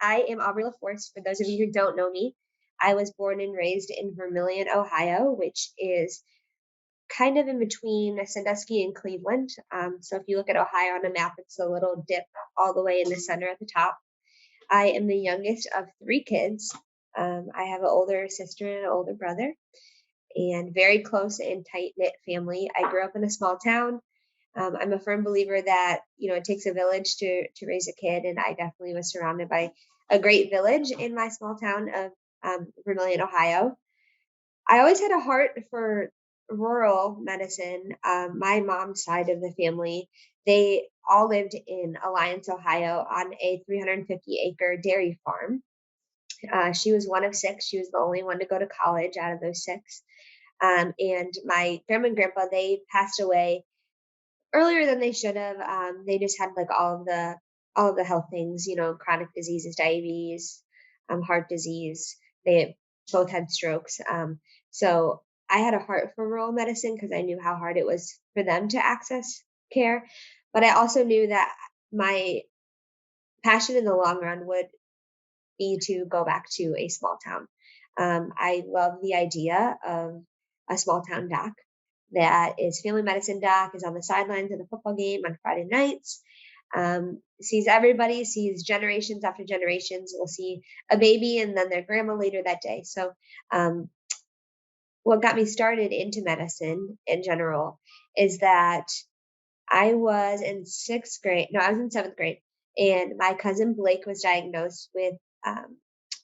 I am AuBree LaForce. For those of you who don't know me, I was born and raised in Vermillion, Ohio, which is kind of in between Sandusky and Cleveland. So if you look at Ohio on a map, it's a little dip all the way in the center at the top. I am the youngest of three kids. I have an older sister and an older brother, and very close and tight knit family. I grew up in a small town. I'm a firm believer that it takes a village to raise a kid, and I definitely was surrounded by a great village in my small town of Vermillion, Ohio. I always had a heart for rural medicine. My mom's side of the family, they all lived in Alliance, Ohio, on a 350-acre dairy farm. She was one of six. She was the only one to go to college out of those six. And my grandma and grandpa, they passed away earlier than they should have. They just had like all of the health things, chronic diseases, diabetes, heart disease. They both had strokes. So I had a heart for rural medicine because I knew how hard it was for them to access care. But I also knew that my passion in the long run would be to go back to a small town. I love the idea of a small town doc that is family medicine doc, is on the sidelines of the football game on Friday nights, sees everybody, sees generations after generations. We'll see a baby and then their grandma later that day. So what got me started into medicine in general is that I was in seventh grade, and my cousin Blake was diagnosed with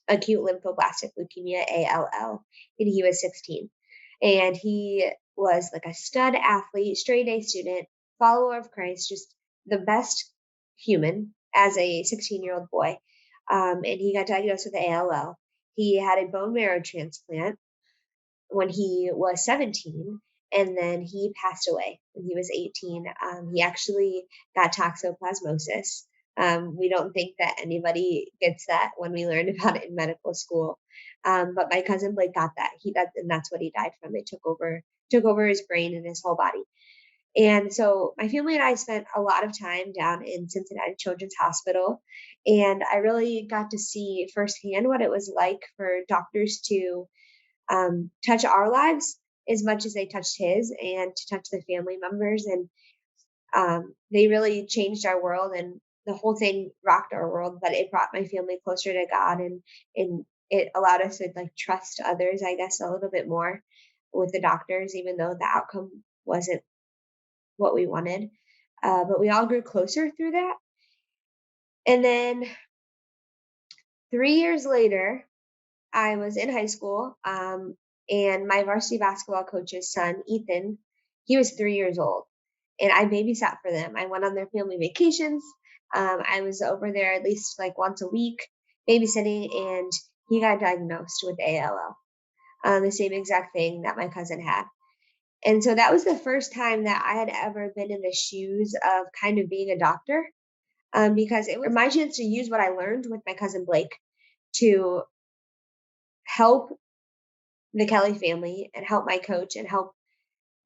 acute lymphoblastic leukemia, ALL, and he was 16. And he was like a stud athlete, straight A student, follower of Christ, just the best human as a 16-year-old boy. And he got diagnosed with ALL. He had a bone marrow transplant when he was 17, and then he passed away when he was 18. He actually got toxoplasmosis. We don't think that anybody gets that when we learned about it in medical school. But my cousin Blake got that. And that's what he died from. It took over his brain and his whole body. And so my family and I spent a lot of time down in Cincinnati Children's Hospital, and I really got to see firsthand what it was like for doctors to touch our lives as much as they touched his, and to touch the family members. And they really changed our world, and the whole thing rocked our world, but it brought my family closer to God, and it allowed us to like trust others, I guess, a little bit more with the doctors, even though the outcome wasn't what we wanted. But we all grew closer through that. And then 3 years later, I was in high school, and my varsity basketball coach's son, Ethan, he was 3 years old, and I babysat for them. I went on their family vacations. I was over there at least like once a week babysitting, and he got diagnosed with ALL, the same exact thing that my cousin had. And so that was the first time that I had ever been in the shoes of kind of being a doctor, because it was my chance to use what I learned with my cousin Blake to help the Kelly family and help my coach and help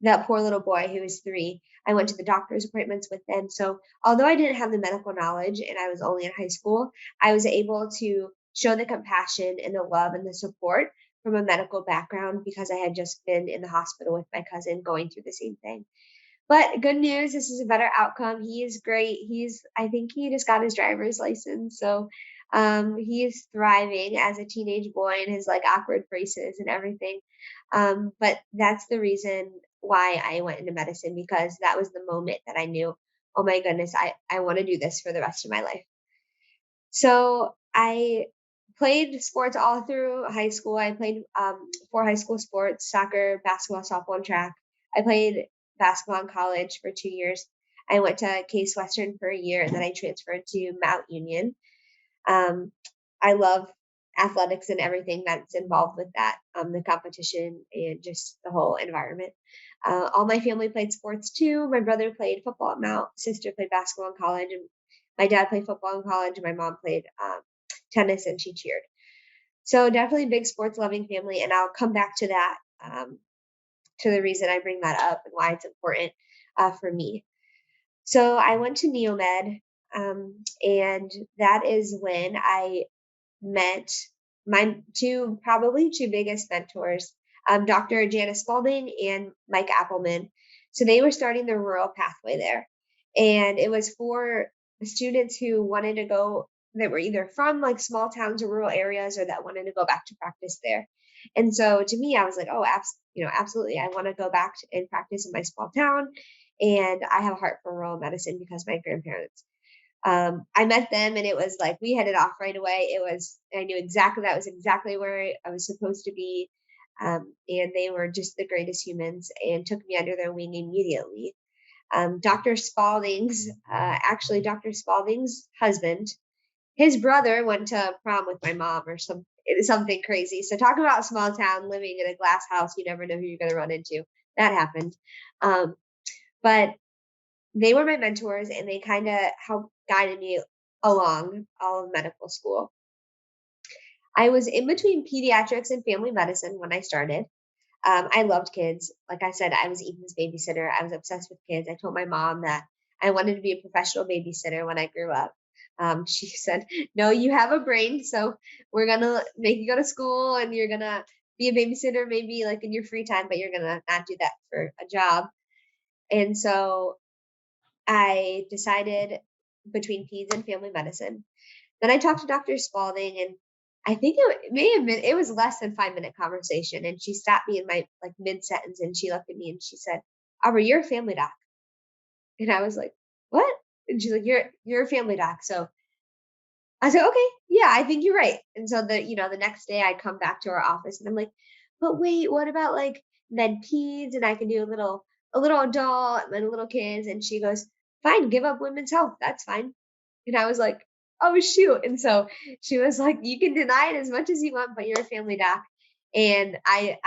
that poor little boy who was 3. I went to the doctor's appointments with them. So although I didn't have the medical knowledge and I was only in high school, I was able to show the compassion and the love and the support from a medical background because I had just been in the hospital with my cousin going through the same thing. But good news, this is a better outcome. He is great. I think he just got his driver's license. So he is thriving as a teenage boy and his like awkward braces and everything. But that's the reason why I went into medicine, because that was the moment that I knew, oh my goodness, I want to do this for the rest of my life. So I played sports all through high school. I played 4 high school sports: soccer, basketball, softball, and track. I played basketball in college for 2 years. I went to Case Western for a year, and then I transferred to Mount Union. I love athletics and everything that's involved with that, the competition and just the whole environment. All my family played sports too. My brother played football at Mount, sister played basketball in college, and my dad played football in college, and my mom played tennis, and she cheered. So definitely big sports loving family. And I'll come back to that, to the reason I bring that up and why it's important for me. So I went to Neomed, and that is when I met my probably two biggest mentors, Dr. Janice Spalding and Mike Appleman. So they were starting the rural pathway there. And it was for students who wanted to go, that were either from like small towns or rural areas, or that wanted to go back to practice there. And so to me, I was like, oh, absolutely. I want to go back and practice in my small town. And I have a heart for rural medicine because my grandparents. I met them and it was like we hit it off right away. I knew exactly that was exactly where I was supposed to be. And they were just the greatest humans and took me under their wing immediately. Dr. Spalding's husband, his brother went to prom with my mom or something crazy. So talk about a small town living in a glass house. You never know who you're going to run into. That happened. But they were my mentors and they kind of helped guided me along all of medical school. I was in between pediatrics and family medicine when I started. I loved kids. Like I said, I was Ethan's babysitter. I was obsessed with kids. I told my mom that I wanted to be a professional babysitter when I grew up. She said, no, you have a brain. So we're going to make you go to school and you're going to be a babysitter maybe like in your free time, but you're going to not do that for a job. And so I decided between peds and family medicine. Then I talked to Dr. Spalding, and I think it was less than 5-minute conversation. And she stopped me in my like mid sentence and she looked at me and she said, "AuBree, you're a family doc." And I was like, "What?" And she's like, "You're a family doc." So I said, "Okay, yeah, I think you're right." And so the next day I come back to her office and I'm like, "But wait, what about like med peds? And I can do a little adult and a little kids." And she goes, "Fine, give up women's health. That's fine." And I was like, "Oh, shoot." And so she was like, "You can deny it as much as you want, but you're a family doc." And I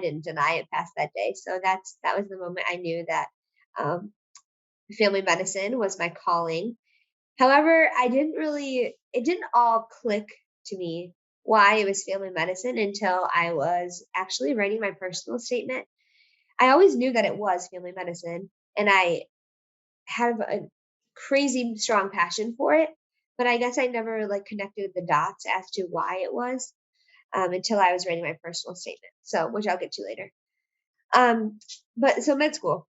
didn't deny it past that day. So that was the moment I knew that um, family medicine was my calling. However, it didn't all click to me why it was family medicine until I was actually writing my personal statement. I always knew that it was family medicine and I had a crazy strong passion for it, but I guess I never like connected the dots as to why it was until I was writing my personal statement. So, which I'll get to later. But so med school,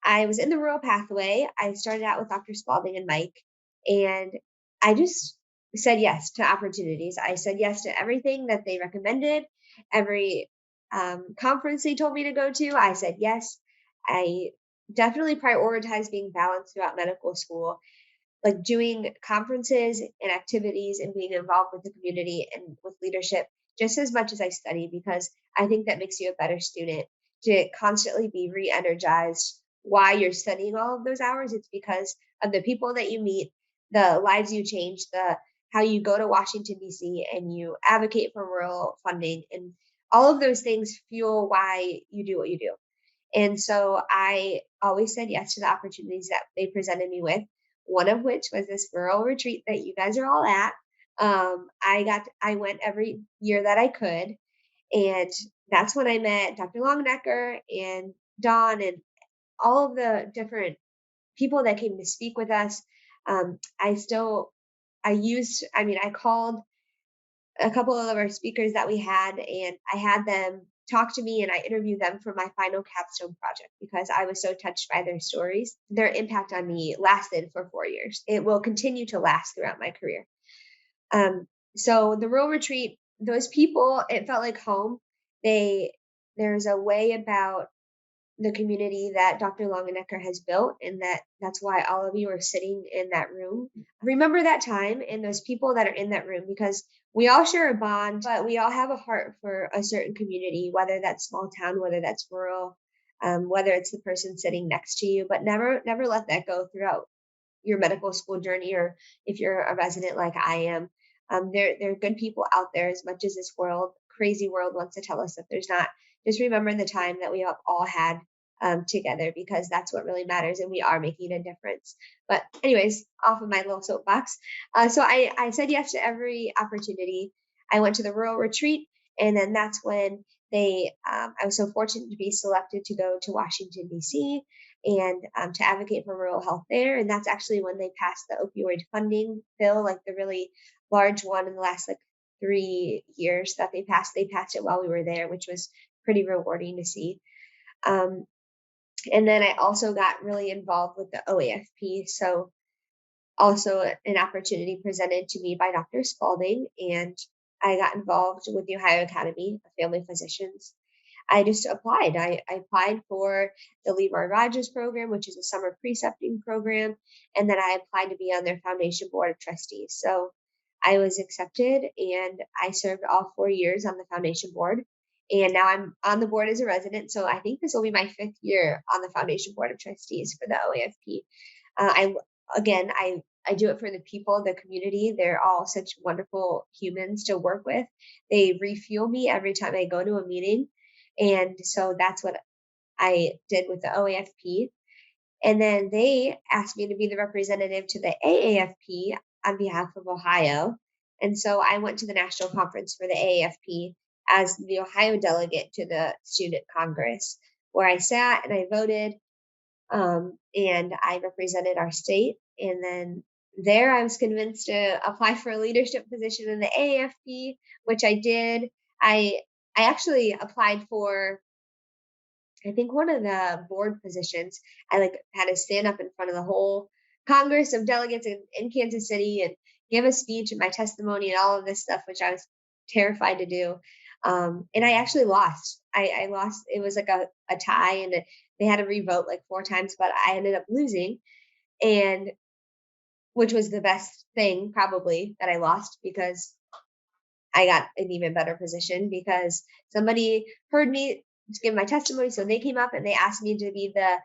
I was in the rural pathway. I started out with Dr. Spalding and Mike, and I just said yes to opportunities. I said yes to everything that they recommended, every conference they told me to go to. I said yes. I definitely prioritized being balanced throughout medical school, like doing conferences and activities and being involved with the community and with leadership just as much as I study, because I think that makes you a better student to constantly be re-energized. Why you're studying all of those hours, it's because of the people that you meet, the lives you change, the how you go to Washington D.C. and you advocate for rural funding, and all of those things fuel why you do what you do. And so I always said yes to the opportunities that they presented me with, one of which was this rural retreat that you guys are all at. I went every year that I could. And that's when I met Dr. Longnecker and Dawn and all of the different people that came to speak with us. I called a couple of our speakers that we had, and I had them talk to me and I interviewed them for my final capstone project because I was so touched by their stories. Their impact on me lasted for 4 years. It will continue to last throughout my career. So the rural retreat, those people, it felt like home. There's a way about the community that Dr. Longenecker has built, and that's why all of you are sitting in that room. Remember that time and those people that are in that room, because we all share a bond, but we all have a heart for a certain community, whether that's small town, whether that's rural, whether it's the person sitting next to you, but never let that go throughout your medical school journey, or if you're a resident like I am. There are good people out there, as much as this crazy world wants to tell us that there's not. Just remember the time that we have all had together, because that's what really matters, and we are making a difference. But anyways, off of my little soapbox. So I said yes to every opportunity. I went to the rural retreat, and then that's when I was so fortunate to be selected to go to Washington, D.C., and to advocate for rural health there. And that's actually when they passed the opioid funding bill, like the really large one in the last like 3 years that they passed it while we were there, which was pretty rewarding to see. And then I also got really involved with the OAFP. So also an opportunity presented to me by Dr. Spalding, and I got involved with the Ohio Academy of Family Physicians. I just applied. I applied for the Leroy Rogers program, which is a summer precepting program, and then I applied to be on their foundation board of trustees. So I was accepted, and I served all 4 years on the foundation board. And now I'm on the board as a resident. So I think this will be my 5th year on the foundation board of trustees for the OAFP. I do it for the people, the community. They're all such wonderful humans to work with. They refuel me every time I go to a meeting. And so that's what I did with the OAFP. And then they asked me to be the representative to the AAFP on behalf of Ohio. And so I went to the national conference for the AAFP as the Ohio delegate to the Student Congress, where I sat and I voted, and I represented our state. And then there I was convinced to apply for a leadership position in the AAFP, which I did. I actually applied for, I think, one of the board positions. I had to stand up in front of the whole Congress of delegates in Kansas City and give a speech and my testimony and all of this stuff, which I was terrified to do. And I actually lost. I lost. It was like a tie, and they had to revote like 4 times, but I ended up losing, and which was the best thing probably that I lost, because I got an even better position because somebody heard me give my testimony. So they came up and they asked me to be the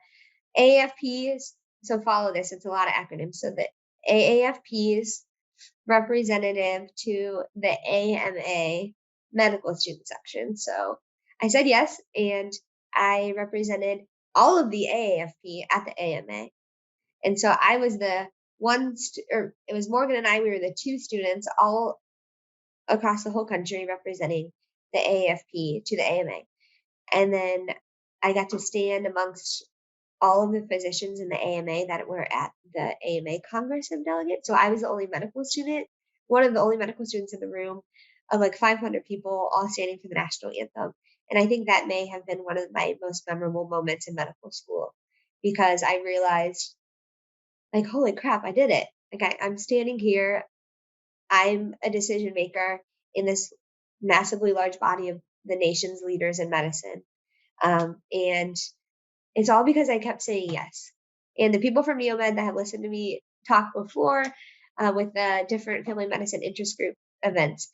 AAFP's. So follow this. It's a lot of acronyms. So the AAFP's representative to the AMA medical student section. So I said yes, and I represented all of the AAFP at the AMA. And so I was the one, or it was Morgan and I, we were the 2 students all across the whole country representing the AAFP to the AMA. And then I got to stand amongst all of the physicians in the AMA that were at the AMA Congress of Delegates. So I was the only medical student, one of the only medical students in the room of like 500 people all standing for the national anthem. And I think that may have been one of my most memorable moments in medical school, because I realized, like, holy crap, I did it. Like, I'm standing here. I'm a decision maker in this massively large body of the nation's leaders in medicine. And it's all because I kept saying yes. And the people from NeoMed that have listened to me talk before, with the different family medicine interest group events,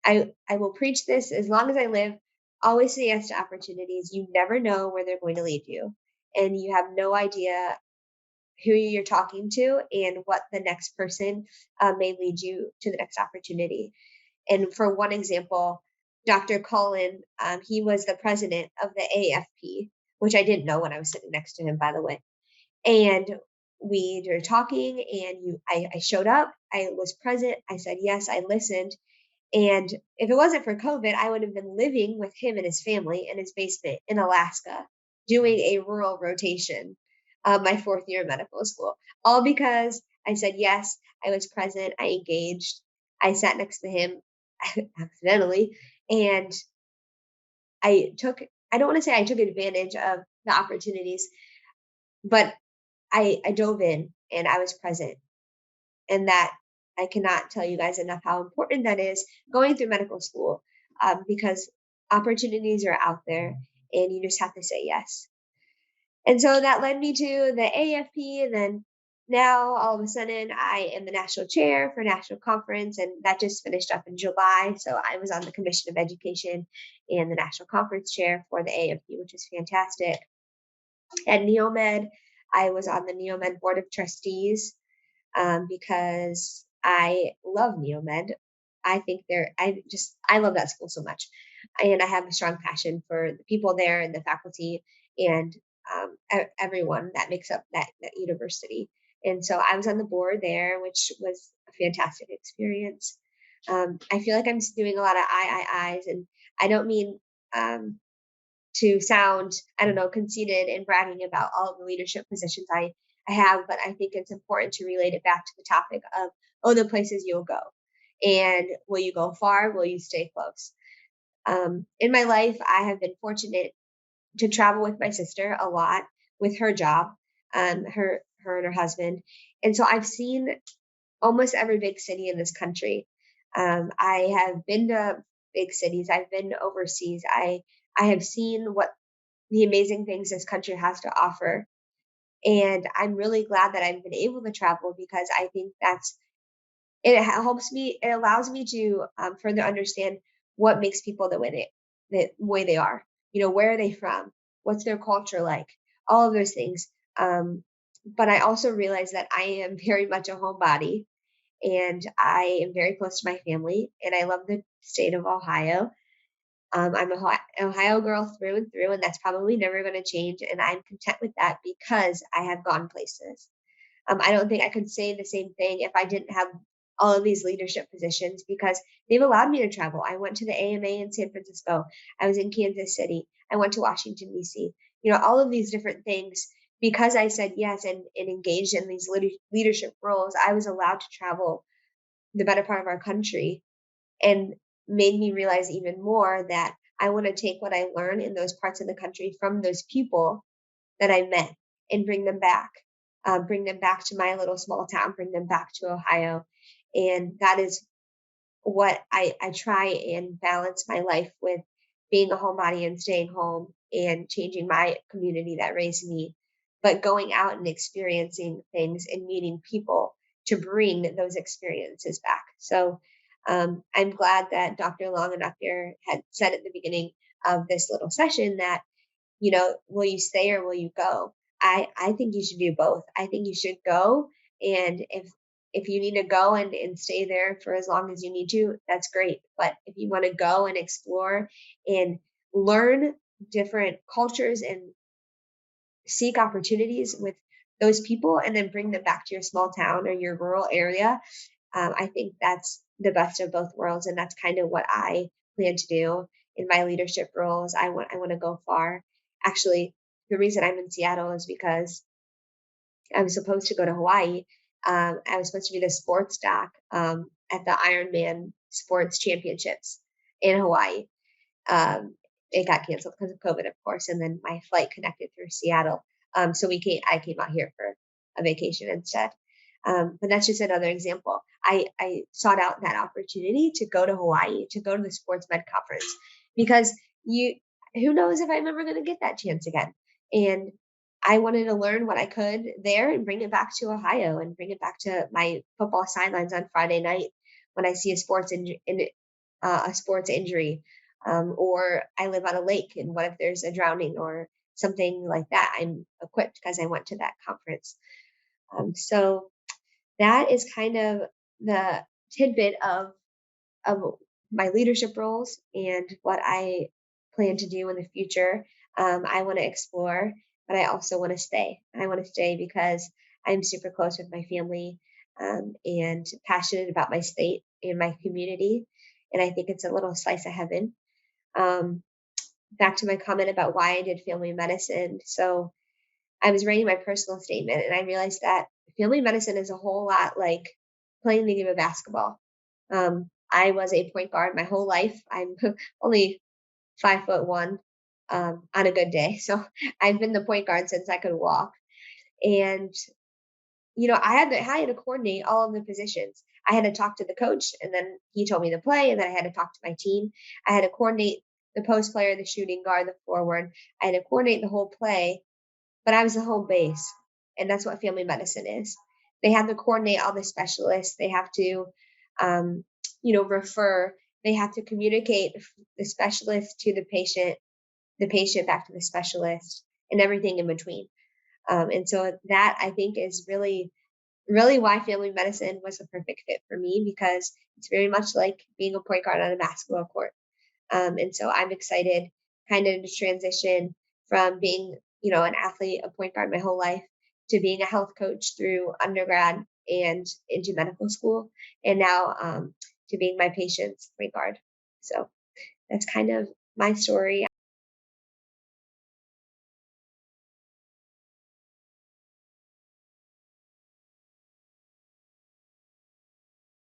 I will preach this as long as I live. Always say yes to opportunities. You never know where they're going to lead you, and you have no idea who you're talking to and what the next person may lead you to the next opportunity. And for one example, Dr. Cullen, he was the president of the AFP, which I didn't know when I was sitting next to him, by the way. And we were talking, and I showed up. I was present. I said yes. I listened. And if it wasn't for COVID, I would have been living with him and his family in his basement in Alaska, doing a rural rotation my 4th year of medical school, all because I said yes. I was present. I engaged. I sat next to him accidentally, and I don't want to say I took advantage of the opportunities, but I dove in and I was present. And that, I cannot tell you guys enough how important that is going through medical school, because opportunities are out there and you just have to say yes. And so that led me to the AFP. And then now all of a sudden I am the national chair for national conference, and that just finished up in July. So I was on the Commission of Education and the national conference chair for the AFP, which is fantastic. At NeoMed, I was on the NeoMed board of trustees, because I love NeoMed. I love that school so much. And I have a strong passion for the people there and the faculty and everyone that makes up that university. And so I was on the board there, which was a fantastic experience. I feel like I'm doing a lot of I's, and I don't mean to sound, conceited and bragging about all of the leadership positions I have, but I think it's important to relate it back to the topic of, the places you'll go. And will you go far? Will you stay close? In my life, I have been fortunate to travel with my sister a lot with her job, her and her husband. And so I've seen almost every big city in this country. I have been to big cities. I've been overseas. I have seen what the amazing things this country has to offer. And I'm really glad that I've been able to travel because I think it helps me, it allows me to further understand what makes people the way they are. Where are they from? What's their culture like? All of those things. But I also realize that I am very much a homebody and I am very close to my family and I love the state of Ohio. I'm a Ohio girl through and through, and that's probably never going to change. And I'm content with that because I have gone places. I don't think I could say the same thing if I didn't have all of these leadership positions because they've allowed me to travel. I went to the AMA in San Francisco. I was in Kansas City. I went to Washington, D.C. All of these different things. Because I said yes and engaged in these leadership roles, I was allowed to travel the better part of our country and made me realize even more that I want to take what I learned in those parts of the country from those people that I met and bring them back to my little small town, bring them back to Ohio. And that is what I try and balance my life with being a homebody and staying home and changing my community that raised me, but going out and experiencing things and meeting people to bring those experiences back. So I'm glad that Dr. Long and Dr. had said at the beginning of this little session that, will you stay or will you go? I think you should do both. I think you should go. And if you need to go and stay there for as long as you need to, that's great. But if you want to go and explore and learn different cultures and seek opportunities with those people and then bring them back to your small town or your rural area, I think that's the best of both worlds. And that's kind of what I plan to do in my leadership roles. I want to go far. Actually, the reason I'm in Seattle is because I was supposed to go to Hawaii. I was supposed to be the sports doc at the Ironman Sports Championships in Hawaii. It got canceled because of COVID, of course, and then my flight connected through Seattle. So I came out here for a vacation instead. But that's just another example. I sought out that opportunity to go to Hawaii, to go to the Sports Med Conference, because who knows if I'm ever going to get that chance again. And I wanted to learn what I could there and bring it back to Ohio and bring it back to my football sidelines on Friday night when I see a sports injury, or I live on a lake and what if there's a drowning or something like that? I'm equipped because I went to that conference. So that is kind of the tidbit of my leadership roles and what I plan to do in the future. I want to explore, but I also want to stay. I want to stay because I'm super close with my family and passionate about my state and my community. And I think it's a little slice of heaven. Back to my comment about why I did family medicine. So I was writing my personal statement and I realized that family medicine is a whole lot like playing the game of basketball. I was a point guard my whole life. I'm only 5'1" on a good day. So I've been the point guard since I could walk. And, I had to coordinate all of the positions. I had to talk to the coach and then he told me to play. And then I had to talk to my team. I had to coordinate the post player, the shooting guard, the forward. I had to coordinate the whole play, but I was the home base. And that's what family medicine is. They have to coordinate all the specialists. They have to, refer. They have to communicate the specialist to the patient back to the specialist, and everything in between. And so that I think is really, really why family medicine was the perfect fit for me because it's very much like being a point guard on a basketball court. And so I'm excited kind of to transition from being, an athlete, a point guard my whole life to being a health coach through undergrad and into medical school. And now to being my patient's point guard. So that's kind of my story.